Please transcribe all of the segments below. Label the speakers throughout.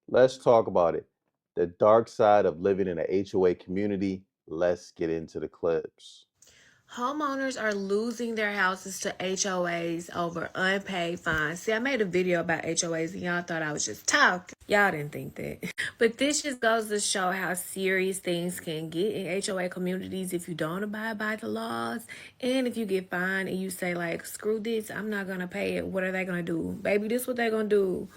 Speaker 1: Let's talk about it. The dark side of living in a HOA community. Let's get into the clips.
Speaker 2: Homeowners are losing their houses to HOAs over unpaid fines. See, I made a video about HOAs and y'all thought I was just talking. Y'all didn't think that. But this just goes to show how serious things can get in HOA communities if you don't abide by the laws. And if you get fined and you say, like, screw this, I'm not going to pay it. What are they going to do? Baby, this is what they're going to do.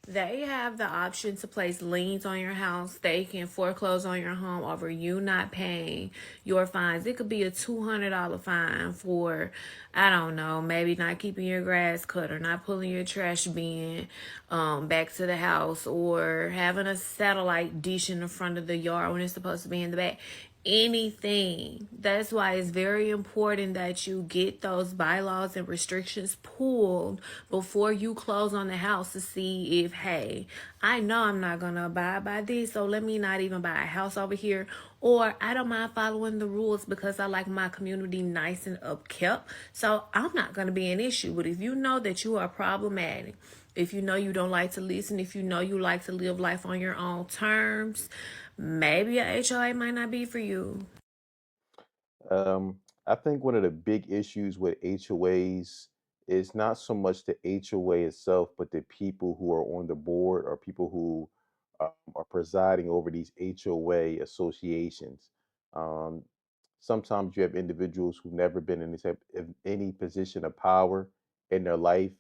Speaker 2: They have the option to place liens on your house. They can foreclose on your home over you not paying your fines. It could be a $200 fine for, I don't know, maybe not keeping your grass cut or not pulling your trash bin back to the house or having a satellite dish in the front of the yard when it's supposed to be in the back. Anything. That's why it's very important that you get those bylaws and restrictions pulled before you close on the house to see if, hey, I know I'm not going to abide by this, so let me not even buy a house over here. Or I don't mind following the rules because I like my community nice and upkept, so I'm not going to be an issue. But if you know that you are problematic, if you know you don't like to listen, if you know you like to live life on your own terms, maybe a HOA might not be for you.
Speaker 1: I think one of the big issues with HOAs is not so much the HOA itself, but the people who are on the board or people who are presiding over these HOA associations. Um, Sometimes you have individuals who've never been in any position of power in their life,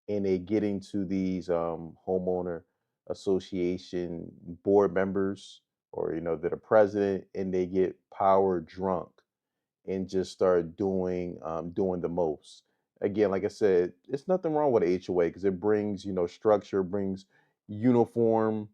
Speaker 1: and they get into these homeowner association board members, or they're the president, and they get power drunk and just start doing the most. Again, like I said, it's nothing wrong with HOA because it brings structure, brings uniform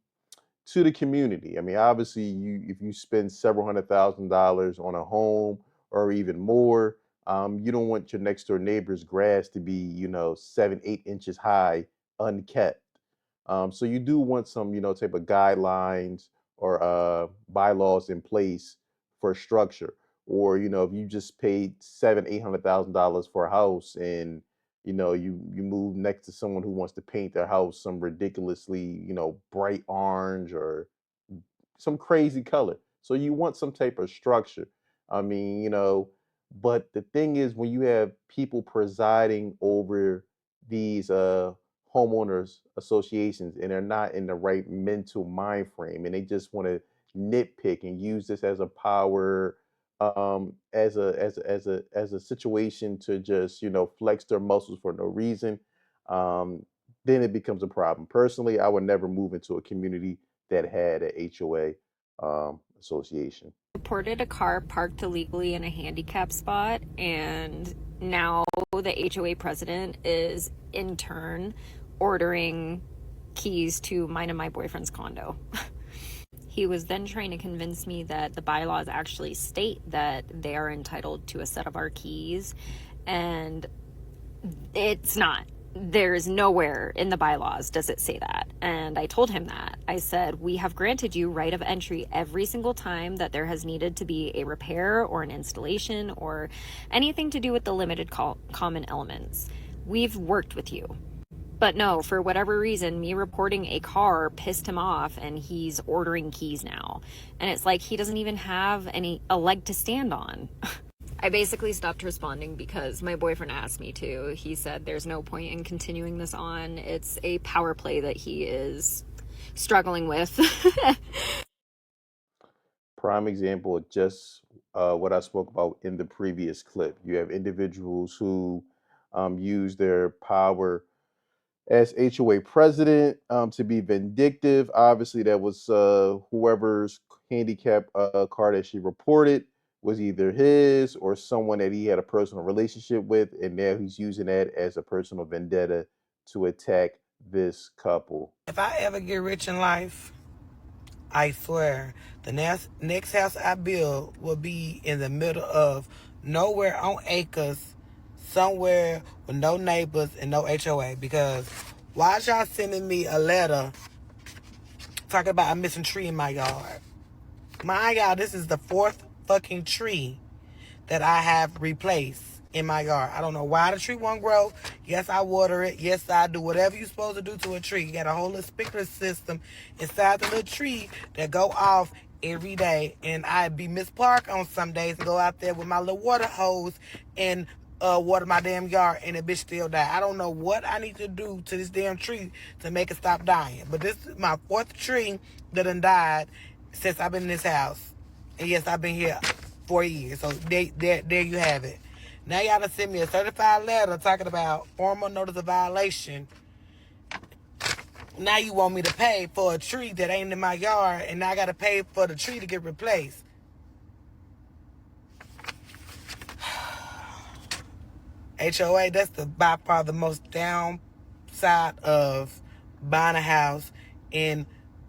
Speaker 1: to the community. I mean, obviously, you if you spend several $100,000s on a home or even more, you don't want your next door neighbor's grass to be 7, 8 inches high, unkept. So you do want some type of guidelines or bylaws in place for structure. Or if you just paid 7, 800,000 dollars for a house, and you move next to someone who wants to paint their house some ridiculously bright orange or some crazy color. So you want some type of structure. I mean, but the thing is, when you have people presiding over these homeowners associations, and they're not in the right mental mind frame, and they just want to nitpick and use this as a power, as a situation to just flex their muscles for no reason, um, then it becomes a problem. Personally, I would never move into a community that had a HOA association.
Speaker 3: Reported a car parked illegally in a handicap spot, and now the HOA president is in turn ordering keys to mine and my boyfriend's condo. He was then trying to convince me that the bylaws actually state that they are entitled to a set of our keys, and it's not. There's nowhere in the bylaws does it say that. And I told him that. I said, we have granted you right of entry every single time that there has needed to be a repair or an installation or anything to do with the limited common elements. We've worked with you. But no, for whatever reason, me reporting a car pissed him off, and he's ordering keys now. And it's like he doesn't even have a leg to stand on. I basically stopped responding because my boyfriend asked me to. He said there's no point in continuing this on. It's a power play that he is struggling with.
Speaker 1: Prime example of just what I spoke about in the previous clip. You have individuals who use their power as HOA president to be vindictive. Obviously, that was whoever's handicap car that she reported was either his or someone that he had a personal relationship with, and now he's using that as a personal vendetta to attack this couple.
Speaker 4: If I ever get rich in life, I swear, the next house I build will be in the middle of nowhere on acres, somewhere with no neighbors and no HOA. Because why y'all sending me a letter talking about a missing tree in my yard? My y'all, this is the fourth fucking tree that I have replaced. in my yard. I don't know why the tree won't grow. Yes, I water it. Yes, I do whatever you're supposed to do to a tree. You got a whole little sprinkler system inside the little tree that go off every day. And I'd be Miss Park on some days and go out there with my little water hose and water my damn yard, and the bitch still die. I don't know what I need to do to this damn tree to make it stop dying. But this is my 4th tree that done died since I've been in this house. And yes, I've been here 4 years. So there you have it. Now y'all done send me a certified letter talking about formal notice of violation. Now you want me to pay for a tree that ain't in my yard, and now I got to pay for the tree to get replaced. HOA, that's by far the most downside of buying a house in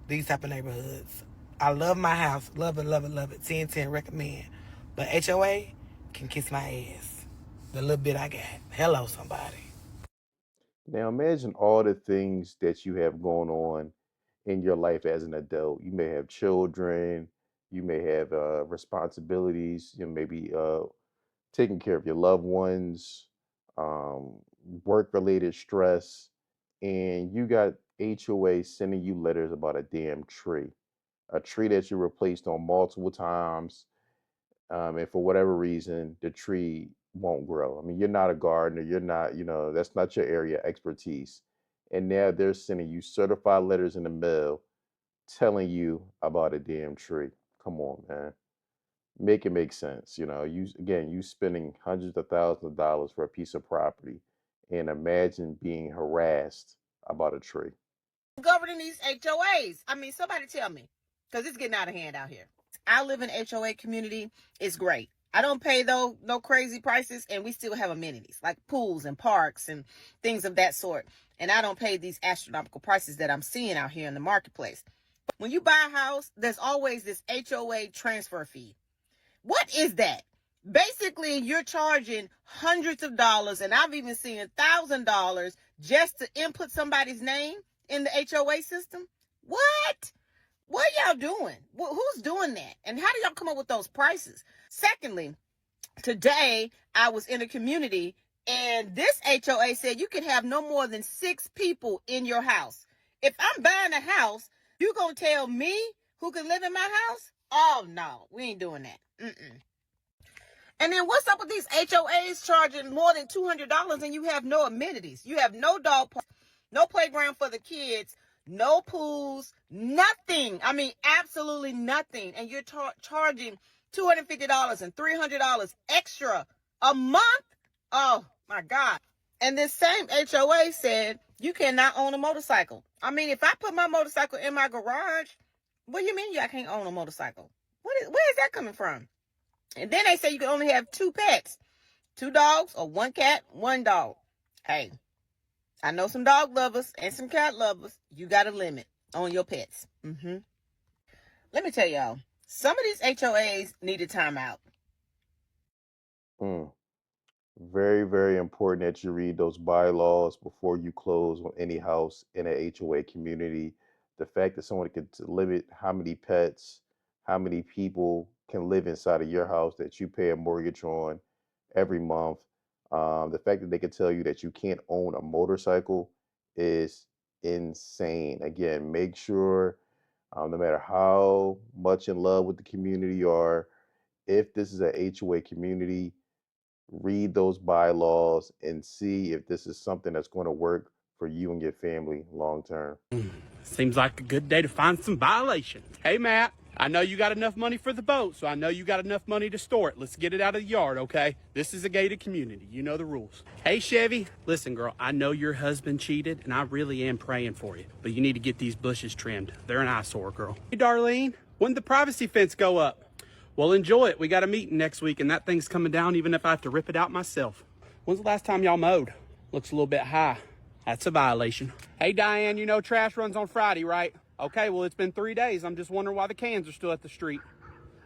Speaker 4: these type of neighborhoods. I love my house. Love it, love it, love it. 10/10, recommend. But HOA can kiss my ass. The little bit I got. Hello, somebody.
Speaker 1: Now imagine all the things that you have going on in your life as an adult. You may have children, you may have responsibilities, you know, maybe taking care of your loved ones, um, work-related stress, and you got HOA sending you letters about a damn tree, a tree that you replaced on multiple times, and for whatever reason, the tree won't grow. I mean, you're not a gardener, you're not, you know, that's not your area of expertise. And now they're sending you certified letters in the mail telling you about a damn tree. Come on, man. Make it make sense. You know, you spending hundreds of thousands of dollars for a piece of property, and imagine being harassed about a tree.
Speaker 5: Governing these HOAs. I mean, somebody tell me, because it's getting out of hand out here. I live in HOA community. It's great. I don't pay no crazy prices, and we still have amenities like pools and parks and things of that sort. And I don't pay these astronomical prices that I'm seeing out here in the marketplace. When you buy a house, there's always this HOA transfer fee. What is that? Basically, you're charging hundreds of dollars, and I've even seen $1,000 just to input somebody's name in the HOA system. What? What are y'all doing? Who's doing that? And how do y'all come up with those prices? Secondly, today I was in a community, and this HOA said you can have no more than 6 people in your house. If I'm buying a house, you gonna tell me who can live in my house? Oh, no, we ain't doing that. And then what's up with these HOAs charging more than $200 and you have no amenities? You have no dog park, no playground for the kids, no pools, nothing. I mean, absolutely nothing. And you're charging $250 and $300 extra a month? Oh, my God. And this same HOA said you cannot own a motorcycle. I mean, if I put my motorcycle in my garage, what do you mean I can't own a motorcycle? Where is that coming from? And then they say you can only have 2 pets, 2 dogs or 1 cat, 1 dog. Hey, I know some dog lovers and some cat lovers. You got a limit on your pets. Let me tell y'all, some of these HOAs need a timeout.
Speaker 1: Mm. Very, very important that you read those bylaws before you close on any house in a HOA community. The fact that someone could limit how many pets, how many people can live inside of your house that you pay a mortgage on every month. The fact that they can tell you that you can't own a motorcycle is insane. Again, make sure, no matter how much in love with the community you are, if this is a HOA community, read those bylaws and see if this is something that's going to work for you and your family long term.
Speaker 6: Seems like a good day to find some violations. Hey, Matt, I know you got enough money for the boat, so I know you got enough money to store it. Let's get it out of the yard, okay? This is a gated community. You know the rules. Hey, Chevy, listen, girl, I know your husband cheated, and I really am praying for you, but you need to get these bushes trimmed. They're an eyesore, girl. Hey, Darlene, when did the privacy fence go up? Well, enjoy it. We got a meeting next week, and that thing's coming down even if I have to rip it out myself. When's the last time y'all mowed? Looks a little bit high. That's a violation. Hey, Diane, you know trash runs on Friday, right? Okay, well, it's been 3 days. I'm just wondering why the cans are still at the street.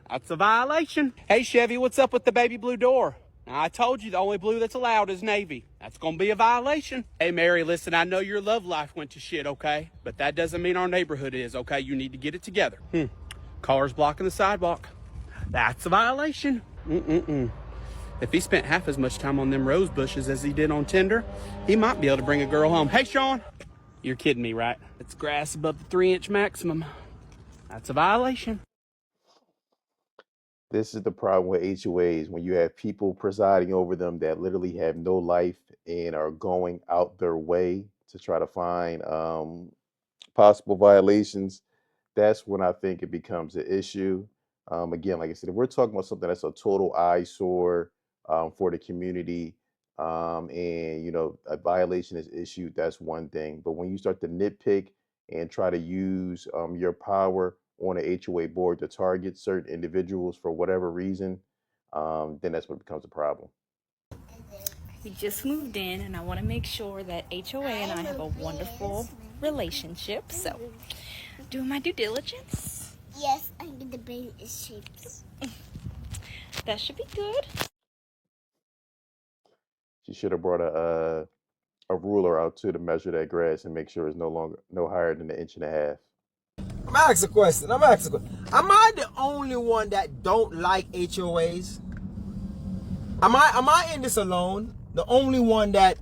Speaker 6: That's a violation. Hey, Chevy, what's up with the baby blue door? Now, I told you the only blue that's allowed is navy. That's going to be a violation. Hey, Mary, listen, I know your love life went to shit, okay? But that doesn't mean our neighborhood is, okay? You need to get it together. Cars blocking the sidewalk. That's a violation. If he spent half as much time on them rose bushes as he did on Tinder, he might be able to bring a girl home. Hey, Sean, you're kidding me, right? It's grass above the 3-inch maximum. That's a violation.
Speaker 1: This is the problem with HOAs when you have people presiding over them that literally have no life and are going out their way to try to find possible violations. That's when I think it becomes an issue. Again, like I said, if we're talking about something that's a total eyesore for the community, and a violation is issued, that's one thing. But when you start to nitpick and try to use your power on a HOA board to target certain individuals for whatever reason, then that's what becomes a problem.
Speaker 7: We just moved in, and I want to make sure that HOA and I have a wonderful relationship. So, doing my due diligence.
Speaker 8: Yes, I get the baby shapes.
Speaker 7: That should be good.
Speaker 1: She should have brought a ruler out too to measure that grass and make sure it's no higher than 1.5 inches.
Speaker 9: I'm gonna ask a question. Am I the only one that don't like HOAs? Am I in this alone? The only one that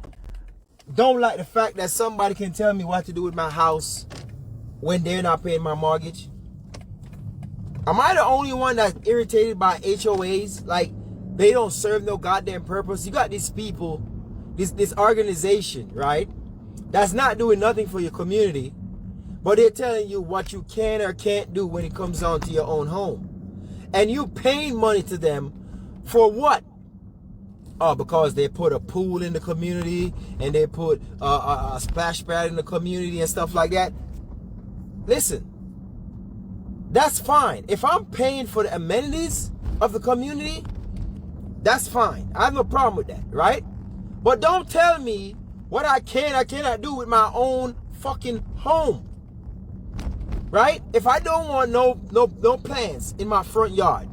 Speaker 9: don't like the fact that somebody can tell me what to do with my house when they're not paying my mortgage? Am I the only one that's irritated by HOAs? Like, they don't serve no goddamn purpose. You got these people, this organization, right? That's not doing nothing for your community, but they're telling you what you can or can't do when it comes down to your own home. And you paying money to them for what? Oh, because they put a pool in the community and they put a splash pad in the community and stuff like that. Listen, that's fine. If I'm paying for the amenities of the community, that's fine. I have no problem with that, right? But don't tell me what I can or cannot do with my own fucking home. Right? If I don't want no plants in my front yard,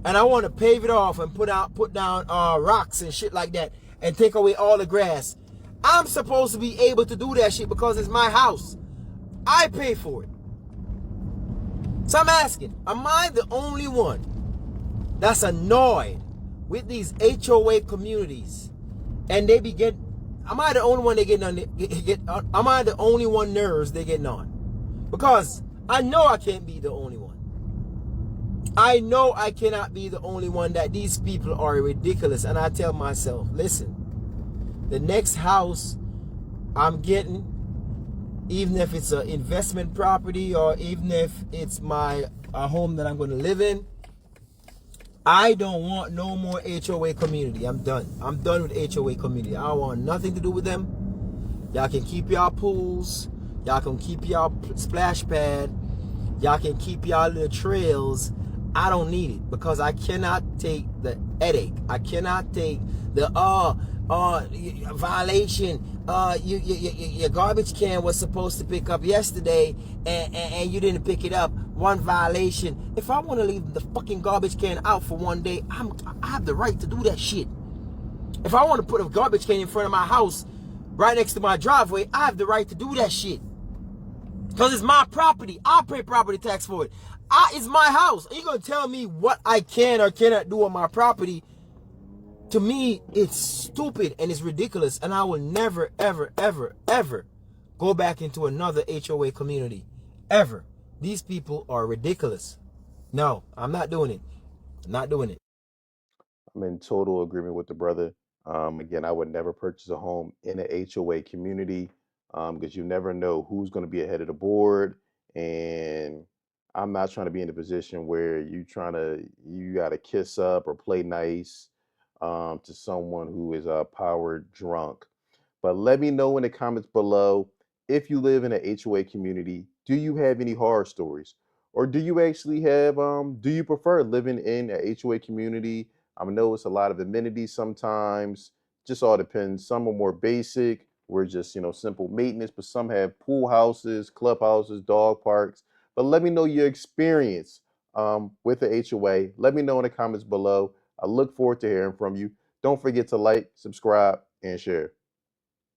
Speaker 9: and I want to pave it off and put down rocks and shit like that, and take away all the grass, I'm supposed to be able to do that shit because it's my house. I pay for it. So I'm asking, am I the only one that's annoyed with these HOA communities? And they am I the only one they am I the only one nerves they getting on? Because I know I can't be the only one. I know I cannot be the only one that these people are ridiculous. And I tell myself, listen, the next house I'm getting, even if it's an investment property or even if it's a home that I'm going to live in, I don't want no more HOA community. I'm done. I'm done with HOA community. I want nothing to do with them. Y'all can keep y'all pools. Y'all can keep y'all splash pad. Y'all can keep y'all little trails. I don't need it because I cannot take the headache. I cannot take the violation. Your garbage can was supposed to pick up yesterday and you didn't pick it up. One violation. If I want to leave the fucking garbage can out for one day, I have the right to do that shit. If I want to put a garbage can in front of my house right next to my driveway, I have the right to do that shit. Because it's my property. I pay property tax for it. It's my house. Are you going to tell me what I can or cannot do on my property? To me, it's stupid and it's ridiculous. And I will never, ever, ever, ever go back into another HOA community. Ever. These people are ridiculous. No, I'm not doing it. I'm not doing it.
Speaker 1: I'm in total agreement with the brother. Again, I would never purchase a home in a HOA community because you never know who's going to be ahead of the board. And I'm not trying to be in a position where you got to kiss up or play nice to someone who is power drunk. But let me know in the comments below if you live in an HOA community. Do you have any horror stories? Or do you actually have, do you prefer living in a HOA community? I know it's a lot of amenities sometimes, just all depends. Some are more basic, where just, simple maintenance, but some have pool houses, clubhouses, dog parks. But let me know your experience with the HOA. Let me know in the comments below. I look forward to hearing from you. Don't forget to like, subscribe, and share.